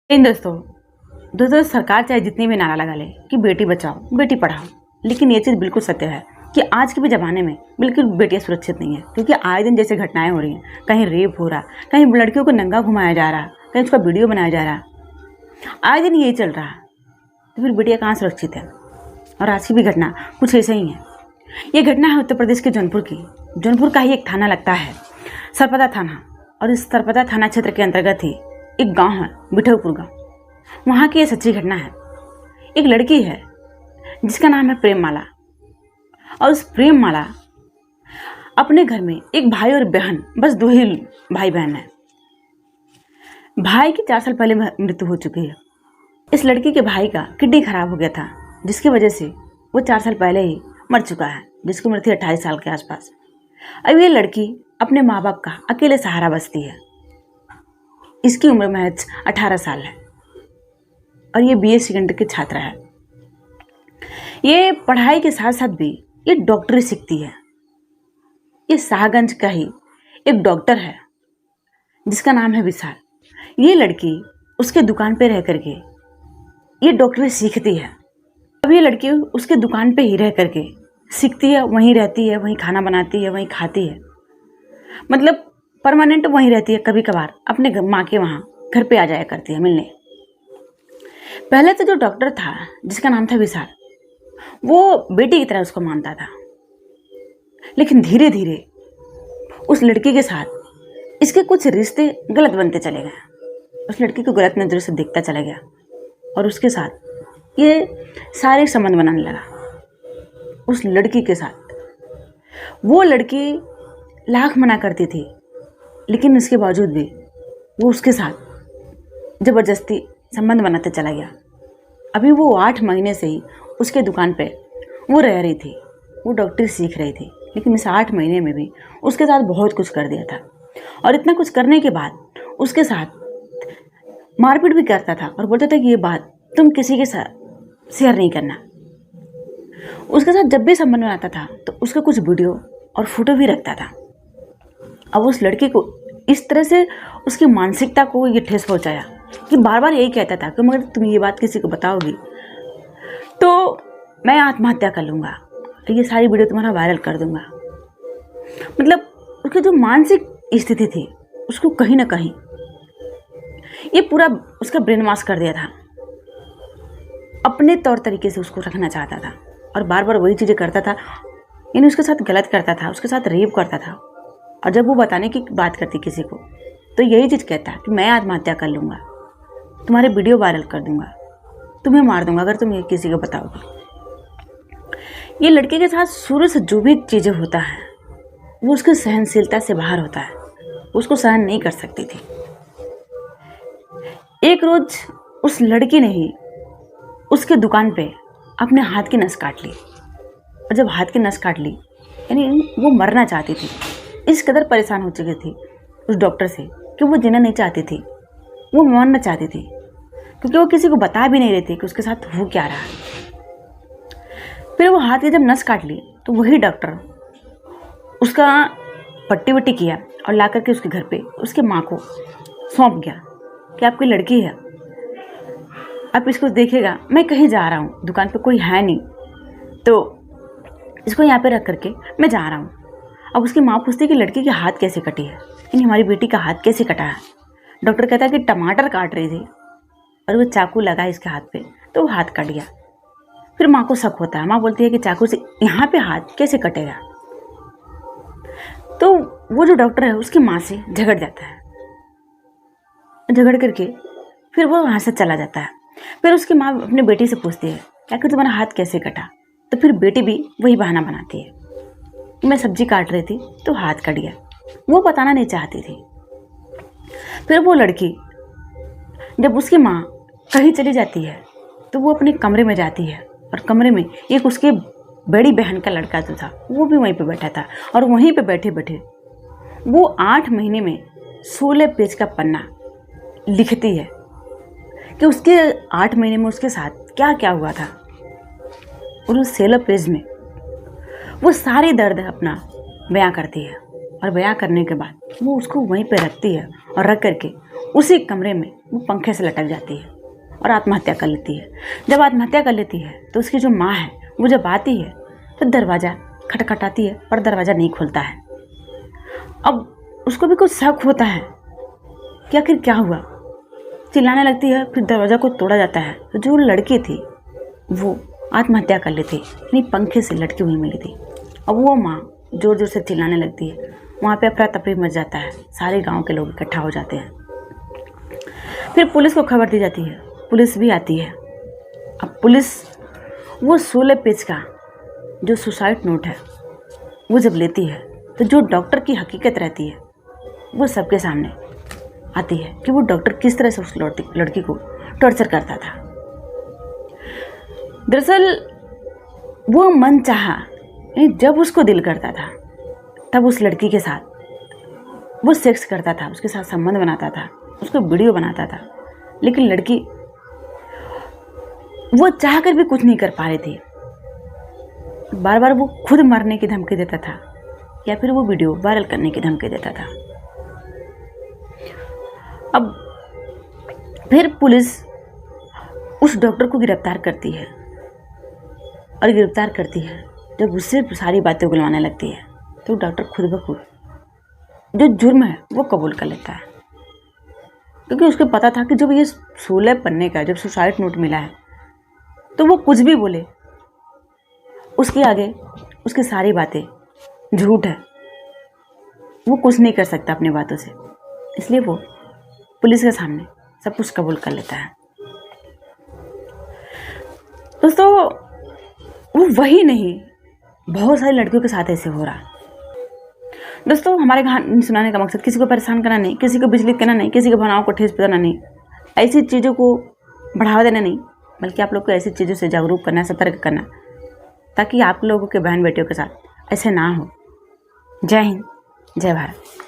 इन दोस्तों सरकार चाहे जितनी भी नारा लगा ले कि बेटी बचाओ बेटी पढ़ाओ, लेकिन ये चीज़ बिल्कुल सत्य है कि आज के भी ज़माने में बिल्कुल बेटियां सुरक्षित नहीं है। क्योंकि आए दिन जैसे घटनाएं हो रही हैं, कहीं रेप हो रहा, कहीं लड़कियों को नंगा घुमाया जा रहा, कहीं उसका वीडियो बनाया जा रहा, आए दिन यही चल रहा है। तो फिर बेटियां कहाँ सुरक्षित है। और आज की भी घटना कुछ ऐसा ही है। ये घटना है उत्तर प्रदेश के जौनपुर की। जौनपुर का ही एक थाना लगता है सरपदा थाना, और इस सरपदा थाना क्षेत्र के अंतर्गत ही एक गाँव है बिठौपुर गाँव। वहाँ की ये सच्ची घटना है। एक लड़की है जिसका नाम है प्रेम माला, और उस प्रेम माला अपने घर में एक भाई और बहन, बस दो ही भाई बहन है। भाई की 4 साल पहले मृत्यु हो चुकी है। इस लड़की के भाई का किडनी खराब हो गया था, जिसकी वजह से वो 4 साल पहले ही मर चुका है, जिसकी उम्र थी 28 साल के आसपास। अब ये लड़की अपने माँ बाप का अकेले सहारा बसती है। इसकी उम्र महज 18 साल है और ये BA सेकेंडरी की छात्रा है। ये पढ़ाई के साथ साथ भी ये डॉक्टरी सीखती है। ये शाहगंज का ही एक डॉक्टर है जिसका नाम है विशाल। ये लड़की उसके दुकान पे रह करके ये डॉक्टरी सीखती है। अब ये लड़की उसके दुकान पे ही रह करके सीखती है, वहीं रहती है, वहीं खाना बनाती है, वहीं खाती है, मतलब परमानेंट वहीं रहती है। कभी कभार अपने माँ के वहाँ घर पे आ जाया करती है मिलने। पहले तो जो डॉक्टर था जिसका नाम था विशाल, वो बेटी की तरह उसको मानता था, लेकिन धीरे धीरे उस लड़की के साथ इसके कुछ रिश्ते गलत बनते चले गए। उस लड़की को गलत नजरों से देखता चला गया और उसके साथ ये शारीरिक संबंध बनाने लगा उस लड़की के साथ। वो लड़की लाख मना करती थी, लेकिन इसके बावजूद भी वो उसके साथ जबरदस्ती संबंध बनाते चला गया। अभी वो 8 महीने से ही उसके दुकान पे वो रह रही थी, वो डॉक्टरी सीख रही थी, लेकिन इस 8 महीने में भी उसके साथ बहुत कुछ कर दिया था। और इतना कुछ करने के बाद उसके साथ मारपीट भी करता था और बोलता था कि ये बात तुम किसी के साथ शेयर नहीं करना। उसके साथ जब भी संबंध बनाता था तो उसका कुछ वीडियो और फोटो भी रखता था। अब उस लड़की को इस तरह से उसकी मानसिकता को ये ठेस पहुंचाया कि बार बार यही कहता था कि मगर तुम ये बात किसी को बताओगी तो मैं आत्महत्या कर लूँगा, ये सारी वीडियो तुम्हारा वायरल कर दूंगा। मतलब उसकी जो मानसिक स्थिति थी उसको कहीं ना कहीं ये पूरा उसका ब्रेन वॉश कर दिया था। अपने तौर तरीके से उसको रखना चाहता था और बार बार वही चीज़ें करता था, यानी उसके साथ गलत करता था, उसके साथ रेप करता था। और जब वो बताने की बात करती किसी को तो यही चीज़ कहता कि मैं आत्महत्या कर लूँगा, तुम्हारे वीडियो वायरल कर दूंगा, तुम्हें मार दूंगा अगर तुम ये किसी को बताओगे। ये लड़के के साथ शुरू से जो भी चीज़ें होता है वो उसकी सहनशीलता से बाहर होता है, उसको सहन नहीं कर सकती थी। एक रोज उस लड़की ने ही उसके दुकान पे अपने हाथ की नस काट ली, और जब हाथ की नस काट ली यानी वो मरना चाहती थी। इस कदर परेशान हो चुकी थी उस डॉक्टर से कि वो जीना नहीं चाहती थी, वो मरना चाहती थी, क्योंकि वो किसी को बता भी नहीं रही थी कि उसके साथ हो क्या रहा है। फिर वो हाथ की जब नस काट ली तो वही डॉक्टर उसका पट्टी वट्टी किया और ला करके उसके घर पे उसके माँ को सौंप गया कि आपकी लड़की है, आप इसको देखिएगा, मैं कहीं जा रहा हूँ, दुकान पे कोई है नहीं, तो इसको यहाँ पे रख करके मैं जा रहा हूँ। अब उसकी माँ पूछती कि लड़की के हाथ कैसे कटी है, यानी हमारी बेटी का हाथ कैसे कटा है। डॉक्टर कहता है कि टमाटर काट रही थी और वो चाकू लगा इसके हाथ पे तो वो हाथ कट गया। फिर माँ को शक होता है, माँ बोलती है कि चाकू से यहाँ पे हाथ कैसे कटेगा। तो वो जो डॉक्टर है उसकी माँ से झगड़ जाता है, झगड़ करके फिर वो वहाँ से चला जाता है। फिर उसकी माँ अपनी बेटी से पूछती है क्या कि तुम्हारा हाथ कैसे कटा, तो फिर बेटी भी वही बहाना बनाती है, मैं सब्जी काट रही थी तो हाथ कट गया। वो बताना नहीं चाहती थी। फिर वो लड़की जब उसकी माँ कहीं चली जाती है तो वो अपने कमरे में जाती है, और कमरे में एक उसके बड़ी बहन का लड़का जो था वो भी वहीं पे बैठा था, और वहीं पे बैठे बैठे वो 8 महीने में 16 पेज का पन्ना लिखती है कि उसके 8 महीने में उसके साथ क्या क्या हुआ था। और उस 16 पेज में वो सारी दर्द अपना बयां करती है, और बयां करने के बाद वो उसको वहीं पे रखती है और रख करके उसी कमरे में वो पंखे से लटक जाती है और आत्महत्या कर लेती है। जब आत्महत्या कर लेती है तो उसकी जो माँ है वो जब आती है तो दरवाज़ा खटखटाती है पर दरवाज़ा नहीं खुलता है। अब उसको भी कुछ शक होता है कि आखिर क्या हुआ, चिल्लाने लगती है। फिर दरवाज़ा को तोड़ा जाता है तो जो लड़की थी वो आत्महत्या कर ली थी, यानी पंखे से लटकी हुई मिली थी। अब वो माँ जोर जोर से चिल्लाने लगती है। वहाँ पे अफरा तफरी मच जाता है, सारे गांव के लोग इकट्ठा हो जाते हैं। फिर पुलिस को खबर दी जाती है, पुलिस भी आती है। अब पुलिस वो 16 पेज का जो सुसाइड नोट है वो जब लेती है तो जो डॉक्टर की हकीकत रहती है वो सबके सामने आती है कि वो डॉक्टर किस तरह से उस लड़की को टॉर्चर करता था। दरअसल वो मन चाहा, जब उसको दिल करता था तब उस लड़की के साथ वो सेक्स करता था, उसके साथ संबंध बनाता था, उसको वीडियो बनाता था। लेकिन लड़की वो चाहकर भी कुछ नहीं कर पा रही थी। बार बार वो खुद मरने की धमकी देता था या फिर वो वीडियो वायरल करने की धमकी देता था। अब फिर पुलिस उस डॉक्टर को गिरफ्तार करती है और गिरफ्तार करती है। जब उससे सारी बातें उगलवाने लगती है तो डॉक्टर खुद ब खुद जो जुर्म है वो कबूल कर लेता है, क्योंकि उसको पता था कि जब ये 16 पन्ने का जब सुसाइड नोट मिला है तो वो कुछ भी बोले उसके आगे उसकी सारी बातें झूठ है, वो कुछ नहीं कर सकता अपनी बातों से। इसलिए वो पुलिस के सामने सब कुछ कबूल कर लेता है। दोस्तों वो वही नहीं, बहुत सारी लड़कियों के साथ ऐसे हो रहा है। दोस्तों हमारे कहानी सुनाने का मकसद किसी को परेशान करना नहीं, किसी को विचलित करना नहीं, किसी के भावनाओं को ठेस पहुंचाना नहीं, ऐसी चीज़ों को बढ़ावा देना नहीं, बल्कि आप लोग को ऐसी चीज़ों से जागरूक करना, सतर्क करना, ताकि आप लोगों के बहन बेटियों के साथ ऐसे ना हो। जय हिंद, जय भारत।